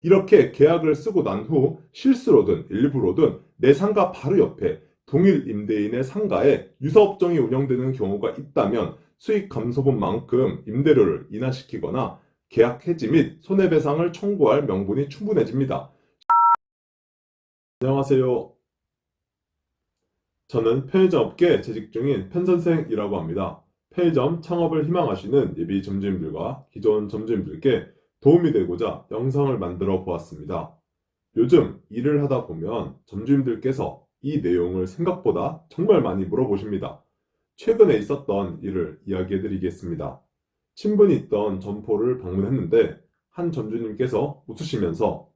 이렇게 계약을 쓰고 난 후 실수로든 일부로든 내 상가 바로 옆에 동일 임대인의 상가에 유사업종이 운영되는 경우가 있다면 수익 감소분만큼 임대료를 인하시키거나 계약 해지 및 손해배상을 청구할 명분이 충분해집니다. 안녕하세요. 저는 편의점 업계에 재직 중인 편선생이라고 합니다. 편의점 창업을 희망하시는 예비 점주님들과 기존 점주님들께 도움이 되고자 영상을 만들어 보았습니다. 요즘 일을 하다 보면 점주님들께서 이 내용을 생각보다 정말 많이 물어보십니다. 최근에 있었던 일을 이야기해 드리겠습니다. 친분이 있던 점포를 방문했는데 한 점주님께서 웃으시면서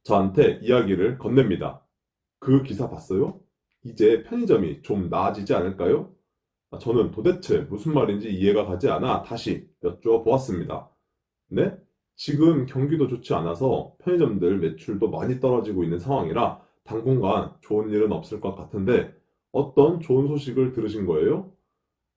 저한테 이야기를 건넵니다. 그 기사 봤어요? 이제 편의점이 좀 나아지지 않을까요? 저는 도대체 무슨 말인지 이해가 가지 않아 다시 여쭈어보았습니다. 네? 지금 경기도 좋지 않아서 편의점들 매출도 많이 떨어지고 있는 상황이라 당분간 좋은 일은 없을 것 같은데 어떤 좋은 소식을 들으신 거예요?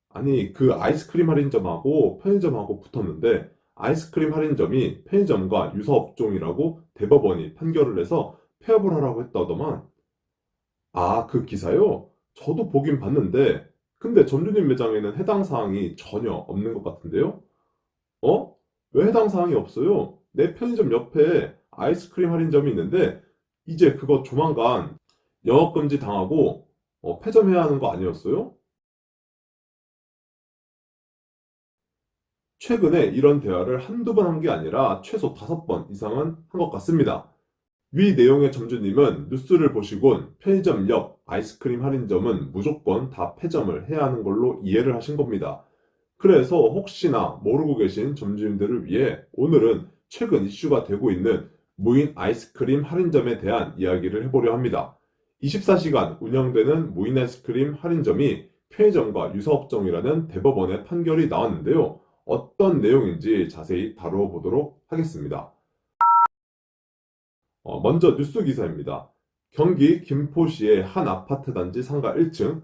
아니, 그 아이스크림 할인점하고 편의점하고 붙었는데 아이스크림 할인점이 편의점과 유사업종이라고 대법원이 판결을 해서 폐업을 하라고 했다더만. 아, 그 기사요? 저도 보긴 봤는데 근데 점주님 매장에는 해당 사항이 전혀 없는 것 같은데요? 어? 왜 해당 사항이 없어요? 내 편의점 옆에 아이스크림 할인점이 있는데 이제 그거 조만간 영업금지 당하고 폐점해야 하는 거 아니었어요? 최근에 이런 대화를 한두 번 한 게 아니라 최소 5번 이상은 한 것 같습니다. 위 내용의 점주님은 뉴스를 보시곤 편의점 옆 아이스크림 할인점은 무조건 다 폐점을 해야 하는 걸로 이해를 하신 겁니다. 그래서 혹시나 모르고 계신 점주님들을 위해 오늘은 최근 이슈가 되고 있는 무인 아이스크림 할인점에 대한 이야기를 해보려 합니다. 24시간 운영되는 무인 아이스크림 할인점이 편의점과 유사업종이라는 대법원의 판결이 나왔는데요. 어떤 내용인지 자세히 다뤄보도록 하겠습니다. 먼저 뉴스 기사입니다. 경기 김포시의 한 아파트 단지 상가 1층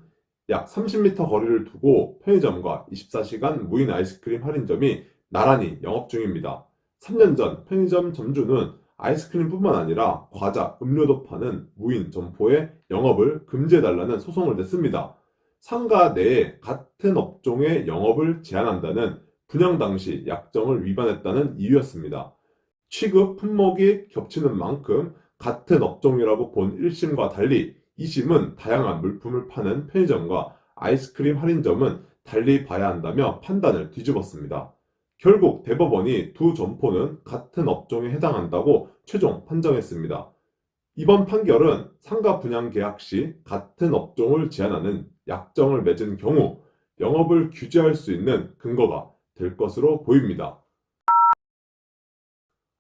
약 30m 거리를 두고 편의점과 24시간 무인 아이스크림 할인점이 나란히 영업 중입니다. 3년 전 편의점 점주는 아이스크림뿐만 아니라 과자, 음료도 파는 무인 점포의 영업을 금지해달라는 소송을 냈습니다. 상가 내에 같은 업종의 영업을 제한한다는 분양 당시 약정을 위반했다는 이유였습니다. 취급 품목이 겹치는 만큼 같은 업종이라고 본 1심과 달리 2심은 다양한 물품을 파는 편의점과 아이스크림 할인점은 달리 봐야 한다며 판단을 뒤집었습니다. 결국 대법원이 두 점포는 같은 업종에 해당한다고 최종 판정했습니다. 이번 판결은 상가 분양 계약 시 같은 업종을 제한하는 약정을 맺은 경우 영업을 규제할 수 있는 근거가 될 것으로 보입니다.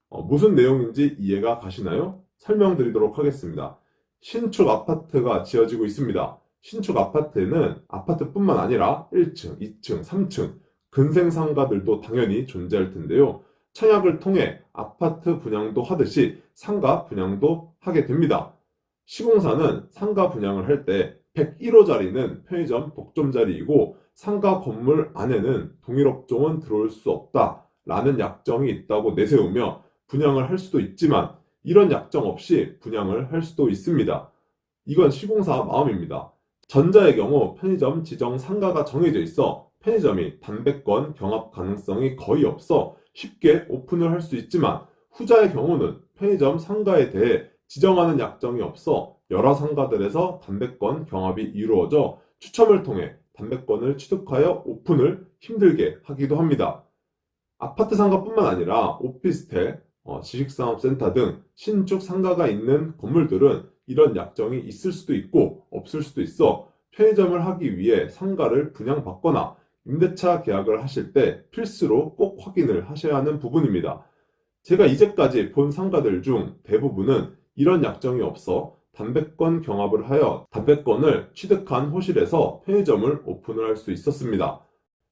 무슨 내용인지 이해가 가시나요? 설명드리도록 하겠습니다. 신축 아파트가 지어지고 있습니다. 신축 아파트에는 아파트뿐만 아니라 1층, 2층, 3층, 근생상가들도 당연히 존재할 텐데요. 청약을 통해 아파트 분양도 하듯이 상가 분양도 하게 됩니다. 시공사는 상가 분양을 할 때 101호짜리는 편의점 독점 자리이고 상가 건물 안에는 동일업종은 들어올 수 없다 라는 약정이 있다고 내세우며 분양을 할 수도 있지만 이런 약정 없이 분양을 할 수도 있습니다. 이건 시공사 마음입니다. 전자의 경우 편의점 지정 상가가 정해져 있어 편의점이 단백권 경합 가능성이 거의 없어 쉽게 오픈을 할 수 있지만 후자의 경우는 편의점 상가에 대해 지정하는 약정이 없어 여러 상가들에서 단백권 경합이 이루어져 추첨을 통해 단백권을 취득하여 오픈을 힘들게 하기도 합니다. 아파트 상가뿐만 아니라 오피스텔, 지식산업센터 등 신축 상가가 있는 건물들은 이런 약정이 있을 수도 있고 없을 수도 있어 편의점을 하기 위해 상가를 분양받거나 임대차 계약을 하실 때 필수로 꼭 확인을 하셔야 하는 부분입니다. 제가 이제까지 본 상가들 중 대부분은 이런 약정이 없어 단백권 경합을 하여 단백권을 취득한 호실에서 편의점을 오픈을 할 수 있었습니다.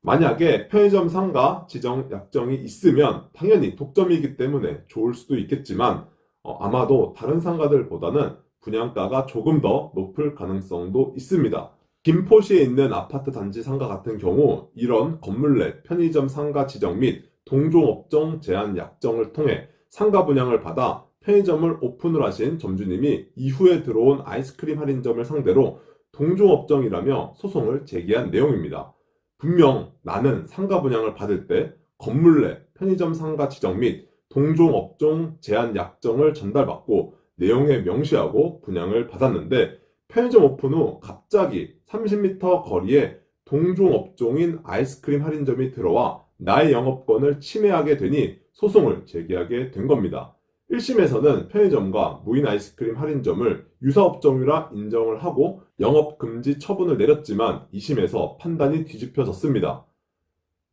만약에 편의점 상가 지정 약정이 있으면 당연히 독점이기 때문에 좋을 수도 있겠지만 아마도 다른 상가들보다는 분양가가 조금 더 높을 가능성도 있습니다. 김포시에 있는 아파트 단지 상가 같은 경우 이런 건물 내 편의점 상가 지정 및 동종업종 제한 약정을 통해 상가 분양을 받아 편의점을 오픈을 하신 점주님이 이후에 들어온 아이스크림 할인점을 상대로 동종업종이라며 소송을 제기한 내용입니다. 분명 나는 상가 분양을 받을 때 건물 내 편의점 상가 지정 및 동종업종 제한 약정을 전달받고 내용에 명시하고 분양을 받았는데 편의점 오픈 후 갑자기 30m 거리에 동종업종인 아이스크림 할인점이 들어와 나의 영업권을 침해하게 되니 소송을 제기하게 된 겁니다. 1심에서는 편의점과 무인 아이스크림 할인점을 유사업종이라 인정을 하고 영업금지 처분을 내렸지만 2심에서 판단이 뒤집혀졌습니다.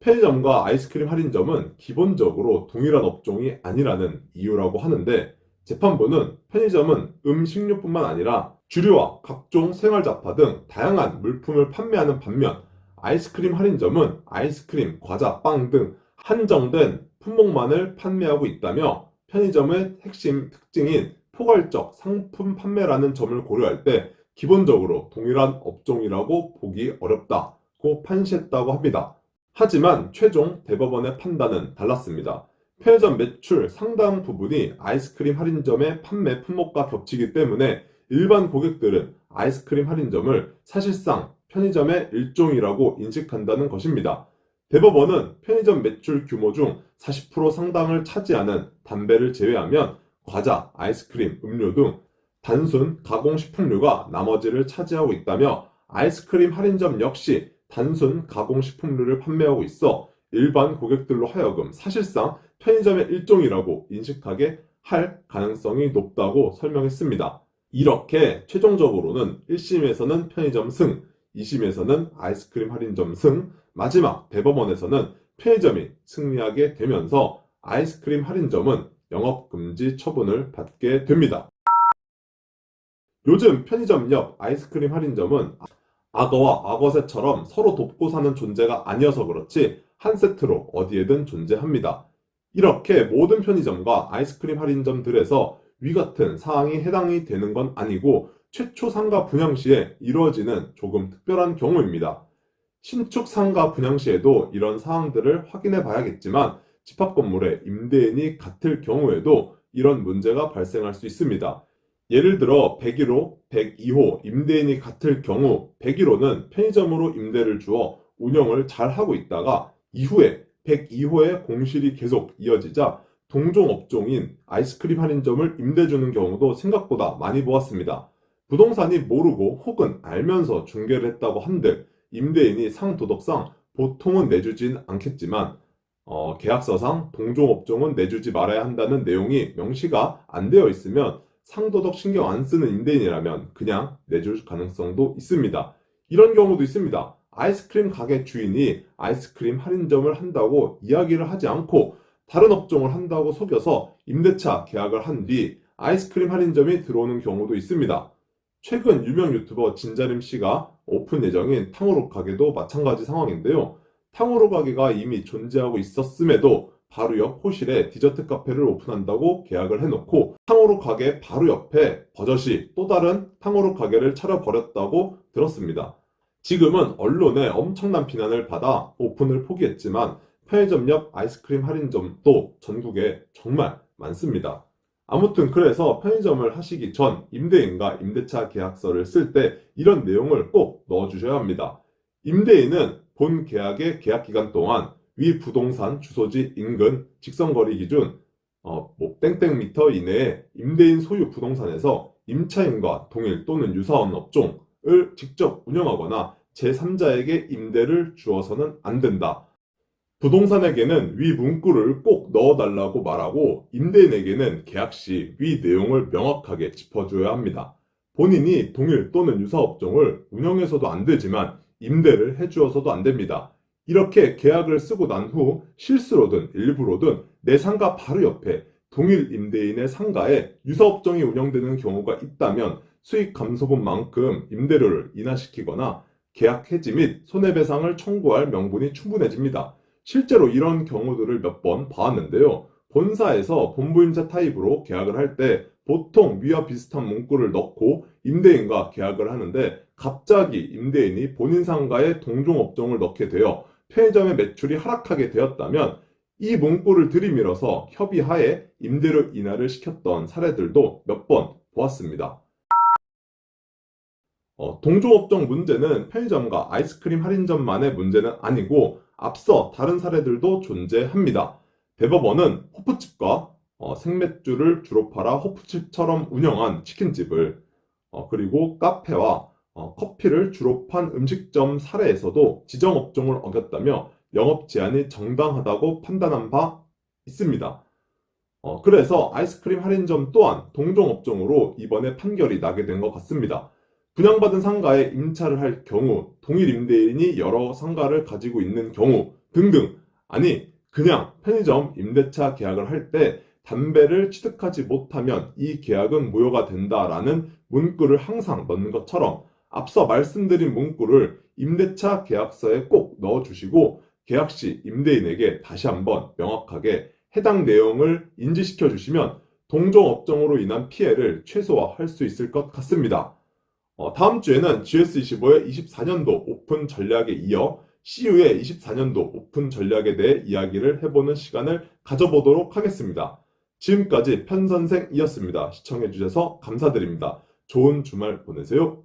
편의점과 아이스크림 할인점은 기본적으로 동일한 업종이 아니라는 이유라고 하는데 재판부는 편의점은 음식료뿐만 아니라 주류와 각종 생활잡화 등 다양한 물품을 판매하는 반면 아이스크림 할인점은 아이스크림, 과자, 빵 등 한정된 품목만을 판매하고 있다며 편의점의 핵심 특징인 포괄적 상품 판매라는 점을 고려할 때 기본적으로 동일한 업종이라고 보기 어렵다고 판시했다고 합니다. 하지만 최종 대법원의 판단은 달랐습니다. 편의점 매출 상당 부분이 아이스크림 할인점의 판매 품목과 겹치기 때문에 일반 고객들은 아이스크림 할인점을 사실상 편의점의 일종이라고 인식한다는 것입니다. 대법원은 편의점 매출 규모 중 40% 상당을 차지하는 담배를 제외하면 과자, 아이스크림, 음료 등 단순 가공식품류가 나머지를 차지하고 있다며 아이스크림 할인점 역시 단순 가공식품류를 판매하고 있어 일반 고객들로 하여금 사실상 편의점의 일종이라고 인식하게 할 가능성이 높다고 설명했습니다. 이렇게 최종적으로는 1심에서는 편의점 승, 2심에서는 아이스크림 할인점 승, 마지막 대법원에서는 편의점이 승리하게 되면서 아이스크림 할인점은 영업금지 처분을 받게 됩니다. 요즘 편의점 옆 아이스크림 할인점은 악어와 악어새처럼 서로 돕고 사는 존재가 아니어서 그렇지 한 세트로 어디에든 존재합니다. 이렇게 모든 편의점과 아이스크림 할인점들에서 위 같은 사항이 해당이 되는 건 아니고 최초 상가 분양 시에 이루어지는 조금 특별한 경우입니다. 신축 상가 분양 시에도 이런 사항들을 확인해 봐야겠지만 집합 건물의 임대인이 같을 경우에도 이런 문제가 발생할 수 있습니다. 예를 들어 101호, 102호 임대인이 같을 경우 101호는 편의점으로 임대를 주어 운영을 잘 하고 있다가 이후에 102호의 공실이 계속 이어지자 동종업종인 아이스크림 할인점을 임대 주는 경우도 생각보다 많이 보았습니다. 부동산이 모르고 혹은 알면서 중개를 했다고 한들 임대인이 상도덕상 보통은 내주진 않겠지만 계약서상 동종업종은 내주지 말아야 한다는 내용이 명시가 안 되어 있으면 상도덕 신경 안 쓰는 임대인이라면 그냥 내줄 가능성도 있습니다. 이런 경우도 있습니다. 아이스크림 가게 주인이 아이스크림 할인점을 한다고 이야기를 하지 않고 다른 업종을 한다고 속여서 임대차 계약을 한 뒤 아이스크림 할인점이 들어오는 경우도 있습니다. 최근 유명 유튜버 진자림 씨가 오픈 예정인 탕후루 가게도 마찬가지 상황인데요. 탕후루 가게가 이미 존재하고 있었음에도 바로 옆 호실에 디저트 카페를 오픈한다고 계약을 해놓고 탕후루 가게 바로 옆에 버젓이 또 다른 탕후루 가게를 차려버렸다고 들었습니다. 지금은 언론에 엄청난 비난을 받아 오픈을 포기했지만 편의점 옆 아이스크림 할인점도 전국에 정말 많습니다. 아무튼 그래서 편의점을 하시기 전 임대인과 임대차 계약서를 쓸 때 이런 내용을 꼭 넣어주셔야 합니다. 임대인은 본 계약의 계약기간 동안 위 부동산 주소지 인근 직선거리 기준 땡땡 미터 이내에 임대인 소유 부동산에서 임차인과 동일 또는 유사한 업종을 직접 운영하거나 제3자에게 임대를 주어서는 안 된다. 부동산에게는 위 문구를 꼭 넣어달라고 말하고 임대인에게는 계약 시 위 내용을 명확하게 짚어줘야 합니다. 본인이 동일 또는 유사 업종을 운영해서도 안 되지만 임대를 해주어서도 안 됩니다. 이렇게 계약을 쓰고 난 후 실수로든 일부로든 내 상가 바로 옆에 동일 임대인의 상가에 유사 업종이 운영되는 경우가 있다면 수익 감소분만큼 임대료를 인하시키거나 계약 해지 및 손해배상을 청구할 명분이 충분해집니다. 실제로 이런 경우들을 몇 번 봐왔는데요. 본사에서 본부임차 타입으로 계약을 할 때 보통 위와 비슷한 문구를 넣고 임대인과 계약을 하는데 갑자기 임대인이 본인 상가에 동종업종을 넣게 되어 편의점의 매출이 하락하게 되었다면 이 문구를 들이밀어서 협의하에 임대료 인하를 시켰던 사례들도 몇 번 보았습니다. 동종업종 문제는 편의점과 아이스크림 할인점만의 문제는 아니고 앞서 다른 사례들도 존재합니다. 대법원은 호프집과 생맥주를 주로 팔아 호프집처럼 운영한 치킨집을 그리고 카페와 커피를 주로 판 음식점 사례에서도 지정업종을 어겼다며 영업 제한이 정당하다고 판단한 바 있습니다. 그래서 아이스크림 할인점 또한 동종업종으로 이번에 판결이 나게 된 것 같습니다. 분양받은 상가에 임차를 할 경우, 동일 임대인이 여러 상가를 가지고 있는 경우 등등. 아니, 그냥 편의점 임대차 계약을 할 때 담배를 취득하지 못하면 이 계약은 무효가 된다라는 문구를 항상 넣는 것처럼 앞서 말씀드린 문구를 임대차 계약서에 꼭 넣어주시고 계약 시 임대인에게 다시 한번 명확하게 해당 내용을 인지시켜 주시면 동종업종으로 인한 피해를 최소화할 수 있을 것 같습니다. 다음 주에는 GS25의 24년도 오픈 전략에 이어 CU의 24년도 오픈 전략에 대해 이야기를 해보는 시간을 가져보도록 하겠습니다. 지금까지 편선생이었습니다. 시청해주셔서 감사드립니다. 좋은 주말 보내세요.